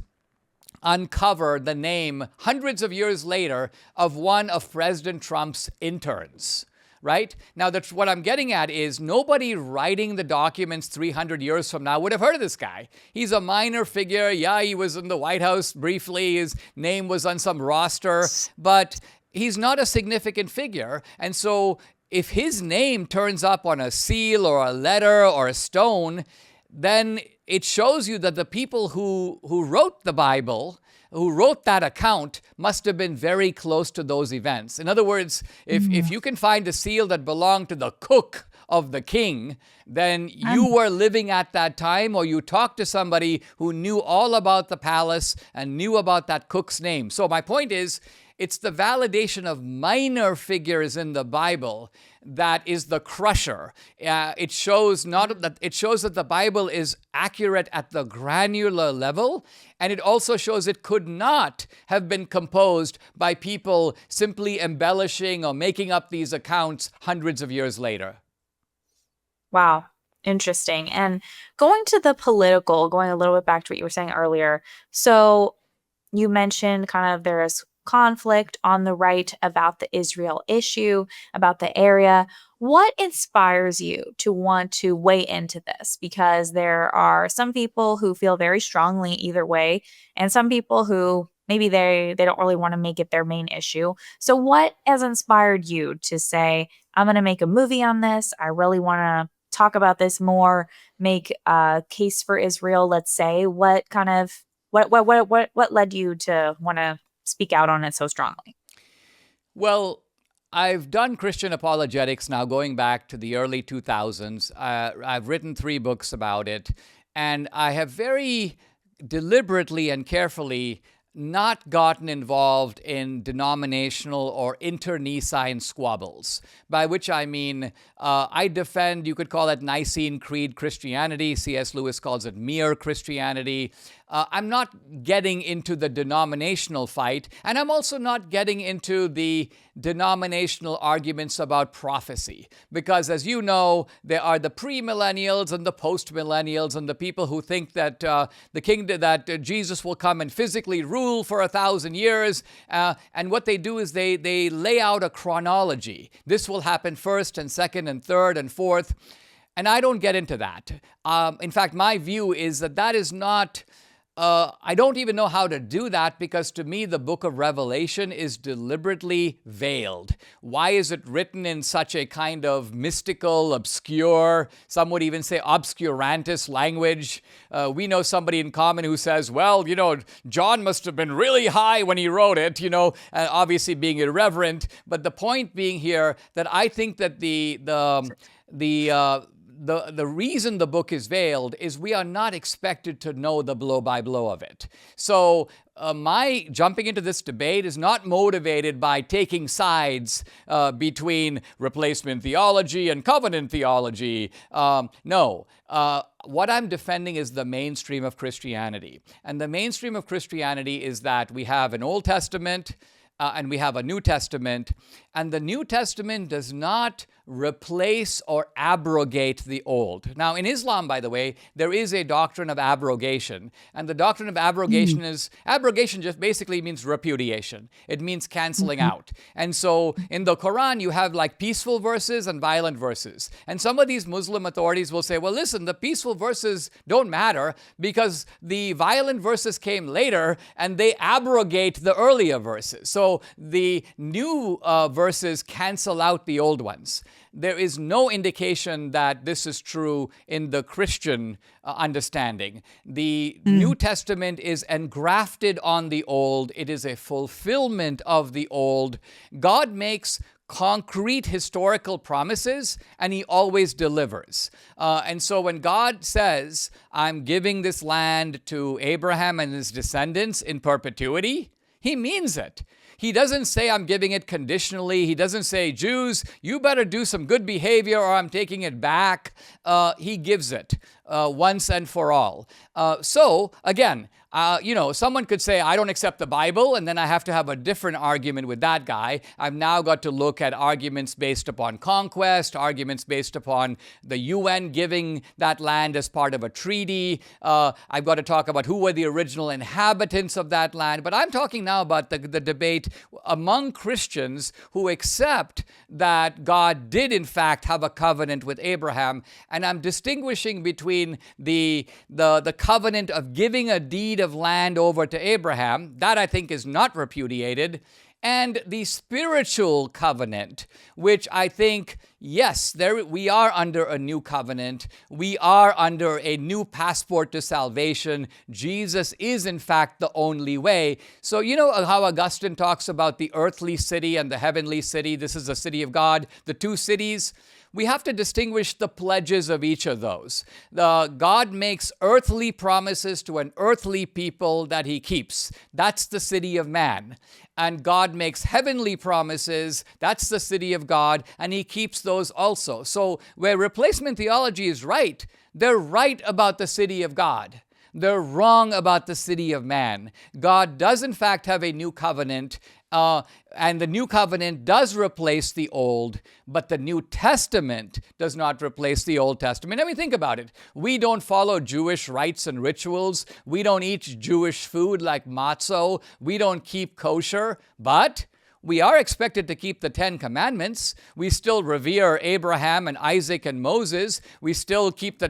uncover the name hundreds of years later of one of President Trump's interns, right? Now, that's what I'm getting at is nobody writing the documents 300 years from now would have heard of this guy. He's a minor figure. Yeah, he was in the White House briefly. His name was on some roster, but he's not a significant figure. And so if his name turns up on a seal or a letter or a stone, then it shows you that the people who wrote the Bible, who wrote that account, must have been very close to those events. In other words, if you can find a seal that belonged to the cook of the king, then you were living at that time, or you talked to somebody who knew all about the palace and knew about that cook's name. So my point is, it's the validation of minor figures in the Bible that is the crusher. It shows that the Bible is accurate at the granular level, and it also shows it could not have been composed by people simply embellishing or making up these accounts hundreds of years later. Wow. Interesting. And going to the political, going a little bit back to what you were saying earlier. So you mentioned kind of there is conflict on the right about the Israel issue, about the area. What inspires you to want to weigh into this? Because there are some people who feel very strongly either way, and some people who maybe they don't really want to make it their main issue. So what has inspired you to say, I'm going to make a movie on this. I really want to talk about this more, make a case for Israel, let's say. What led you to want to speak out on it so strongly? Well, I've done Christian apologetics now going back to the early 2000s. I've written 3 books about it, and I have very deliberately and carefully not gotten involved in denominational or internecine squabbles, by which I mean I defend, you could call it Nicene Creed Christianity. C.S. Lewis calls it mere Christianity. I'm not getting into the denominational fight, and I'm also not getting into the denominational arguments about prophecy, because as you know, there are the premillennials and the postmillennials and the people who think that that Jesus will come and physically rule for 1,000 years, and what they do is they lay out a chronology. This will happen first and second and third and fourth, and I don't get into that. In fact, my view is that is not. I don't even know how to do that, because to me, the book of Revelation is deliberately veiled. Why is it written in such a kind of mystical, obscure, some would even say obscurantist language? We know somebody in common who says, well, John must have been really high when he wrote it, obviously being irreverent. But the point being here that I think that the reason the book is veiled is we are not expected to know the blow-by-blow of it. So my jumping into this debate is not motivated by taking sides between replacement theology and covenant theology. No. What I'm defending is the mainstream of Christianity. And the mainstream of Christianity is that we have an Old Testament and we have a New Testament, and the New Testament does not replace or abrogate the Old. Now, in Islam, by the way, there is a doctrine of abrogation, and the doctrine of abrogation abrogation just basically means repudiation. It means canceling out. And so in the Quran, you have like peaceful verses and violent verses. And some of these Muslim authorities will say, well, listen, the peaceful verses don't matter because the violent verses came later and they abrogate the earlier verses. So the new verses cancel out the old ones. There is no indication that this is true in the Christian understanding. The New Testament is engrafted on the Old. It is a fulfillment of the Old. God makes concrete historical promises, and he always delivers. And so when God says, I'm giving this land to Abraham and his descendants in perpetuity, he means it. he doesn't say I'm giving it conditionally. He doesn't say, Jews, you better do some good behavior or I'm taking it back. He gives it once and for all. So again, someone could say, I don't accept the Bible, and then I have to have a different argument with that guy. I've now got to look at arguments based upon conquest, arguments based upon the UN giving that land as part of a treaty. I've got to talk about who were the original inhabitants of that land. But I'm talking now about the debate among Christians who accept that God did, in fact, have a covenant with Abraham. And I'm distinguishing between the covenant of giving a deed of land over to Abraham, that I think is not repudiated, and the spiritual covenant, which I think, yes, we are under a new covenant. We are under a new passport to salvation. Jesus is, in fact, the only way. So you know how Augustine talks about the earthly city and the heavenly city. This is the city of God, the two cities. We have to distinguish the pledges of each of those. God makes earthly promises to an earthly people that he keeps. That's the city of man. And God makes heavenly promises. That's the city of God, and he keeps those also. So where replacement theology is right, they're right about the city of God. They're wrong about the city of man. God does, in fact, have a new covenant, and the new covenant does replace the old, but the New Testament does not replace the Old Testament. I mean, think about it. We don't follow Jewish rites and rituals. We don't eat Jewish food like matzo. We don't keep kosher, but we are expected to keep the Ten Commandments. We still revere Abraham and Isaac and Moses. We still revere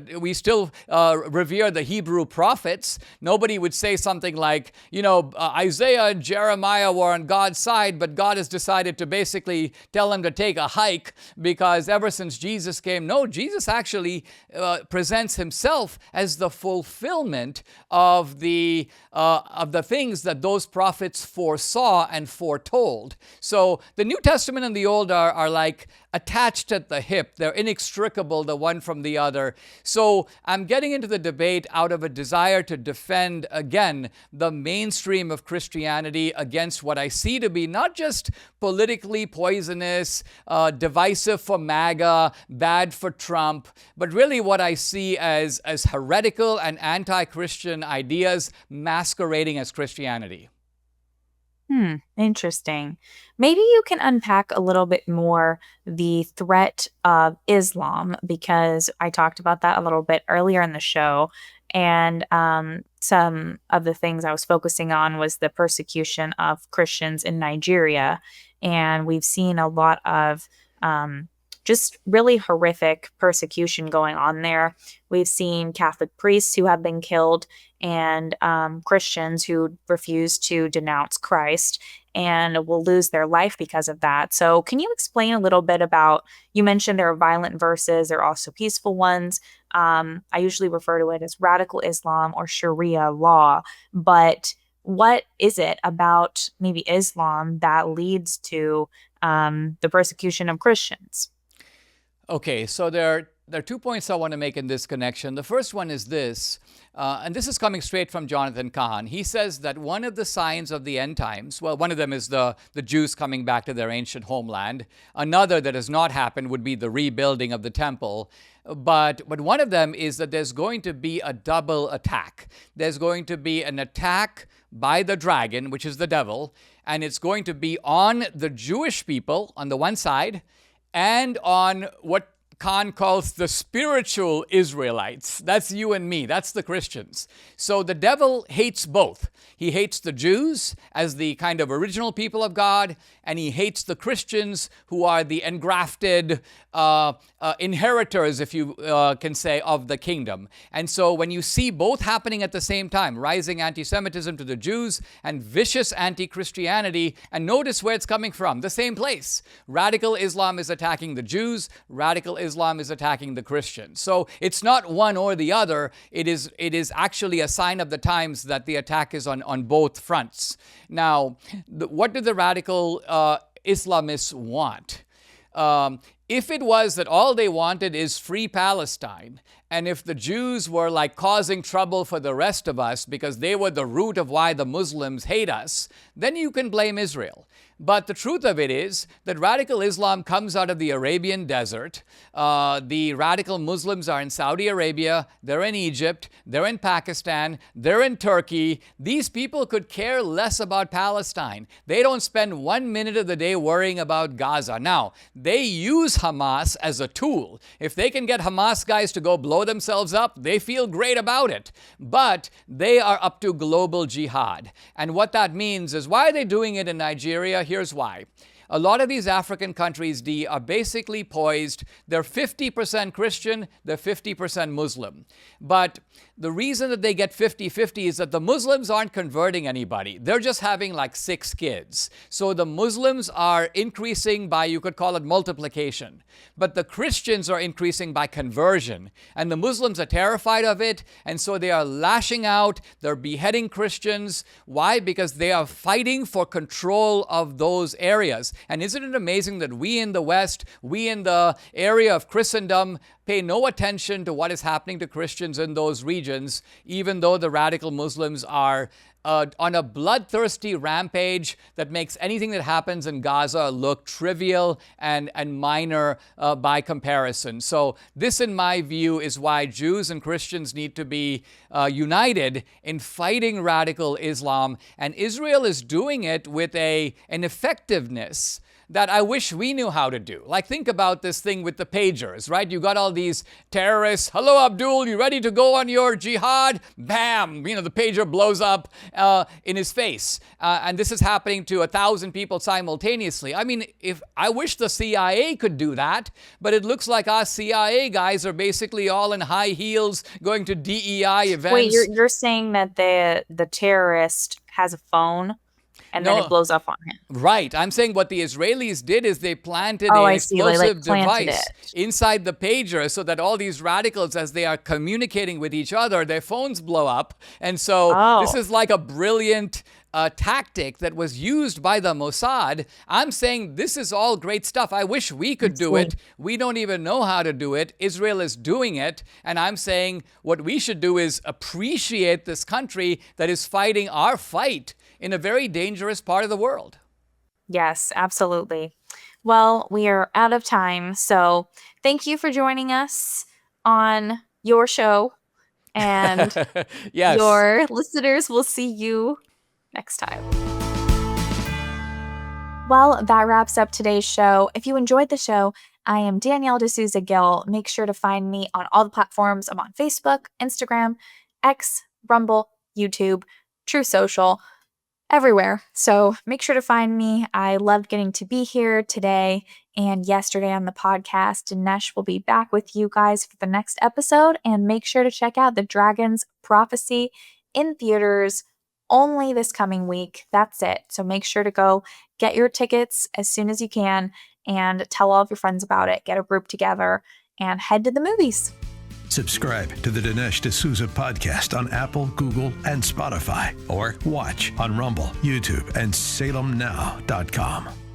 the Hebrew prophets. Nobody would say something like, Isaiah and Jeremiah were on God's side, but God has decided to basically tell them to take a hike because ever since Jesus came. No, Jesus actually presents himself as the fulfillment of the things that those prophets foresaw and foretold. So the New Testament and the Old are like attached at the hip. They're inextricable, the one from the other. So I'm getting into the debate out of a desire to defend, again, the mainstream of Christianity against what I see to be not just politically poisonous, divisive for MAGA, bad for Trump, but really what I see as heretical and anti-Christian ideas masquerading as Christianity. Interesting. Maybe you can unpack a little bit more the threat of Islam, because I talked about that a little bit earlier in the show. And some of the things I was focusing on was the persecution of Christians in Nigeria. And we've seen a lot of just really horrific persecution going on there. We've seen Catholic priests who have been killed and Christians who refuse to denounce Christ and will lose their life because of that. So can you explain a little bit about, you mentioned there are violent verses, there are also peaceful ones. I usually refer to it as radical Islam or Sharia law, but what is it about maybe Islam that leads to the persecution of Christians? Okay, so there are 2 points I want to make in this connection. The first one is this, and this is coming straight from Jonathan Cahn. He says that one of the signs of the end times, well, one of them is the Jews coming back to their ancient homeland. Another that has not happened would be the rebuilding of the temple. But one of them is that there's going to be a double attack. There's going to be an attack by the dragon, which is the devil, and it's going to be on the Jewish people on the one side, and on what Khan calls the spiritual Israelites. That's you and me. That's the Christians. So the devil hates both. He hates the Jews as the kind of original people of God, and he hates the Christians who are the engrafted inheritors, if you can say, of the kingdom. And so when you see both happening at the same time, rising anti-Semitism to the Jews and vicious anti-Christianity, and notice where it's coming from, the same place. Radical Islam is attacking the Jews. Radical Islam is attacking the Christians. So it's not one or the other. It is actually a sign of the times that the attack is on both fronts. Now, what do the radical Islamists want? if it was that all they wanted is free Palestine, and if the Jews were like causing trouble for the rest of us because they were the root of why the Muslims hate us, then you can blame Israel. But the truth of it is that radical Islam comes out of the Arabian desert. The radical Muslims are in Saudi Arabia, they're in Egypt, they're in Pakistan, they're in Turkey. These people could care less about Palestine. They don't spend 1 minute of the day worrying about Gaza. Now, they use Hamas as a tool. If they can get Hamas guys to go blow themselves up, they feel great about it. But they are up to global jihad. And what that means is, why are they doing it in Nigeria? Here's why. A lot of these African countries, D, are basically poised. They're 50% Christian, they're 50% Muslim. But the reason that they get 50-50 is that the Muslims aren't converting anybody. They're just having like 6 kids. So the Muslims are increasing by, you could call it multiplication. But the Christians are increasing by conversion. And the Muslims are terrified of it. And so they are lashing out. They're beheading Christians. Why? Because they are fighting for control of those areas. And isn't it amazing that we in the West, we in the area of Christendom, pay no attention to what is happening to Christians in those regions, even though the radical Muslims are on a bloodthirsty rampage that makes anything that happens in Gaza look trivial and minor by comparison. So this, in my view, is why Jews and Christians need to be united in fighting radical Islam. And Israel is doing it with an effectiveness that I wish we knew how to do. Like, think about this thing with the pagers, right? You got all these terrorists. Hello, Abdul, you ready to go on your jihad? Bam! You know, the pager blows up in his face. And this is happening to 1,000 people simultaneously. I mean, I wish the CIA could do that, but it looks like our CIA guys are basically all in high heels going to DEI events. Wait, you're saying that the terrorist has a phone? And then it blows up on him. Right. I'm saying what the Israelis did is they planted an explosive device inside the pager so that all these radicals, as they are communicating with each other, their phones blow up. And so this is like a brilliant tactic that was used by the Mossad. I'm saying this is all great stuff. I wish we could do it. We don't even know how to do it. Israel is doing it. And I'm saying what we should do is appreciate this country that is fighting our fight in a very dangerous part of the world. Yes, absolutely. Well, we are out of time. So thank you for joining us on your show. And yes, your listeners will see you next time. Well, that wraps up today's show. If you enjoyed the show, I am Danielle D'Souza Gill. Make sure to find me on all the platforms. I'm on Facebook, Instagram, X, Rumble, YouTube, True Social, everywhere. So make sure to find me. I loved getting to be here today and yesterday on the podcast. Dinesh will be back with you guys for the next episode. And make sure to check out The Dragon's Prophecy in theaters only this coming week. That's it. So make sure to go get your tickets as soon as you can and tell all of your friends about it. Get a group together and head to the movies. Subscribe to the Dinesh D'Souza podcast on Apple, Google, and Spotify, or watch on Rumble, YouTube, and SalemNow.com.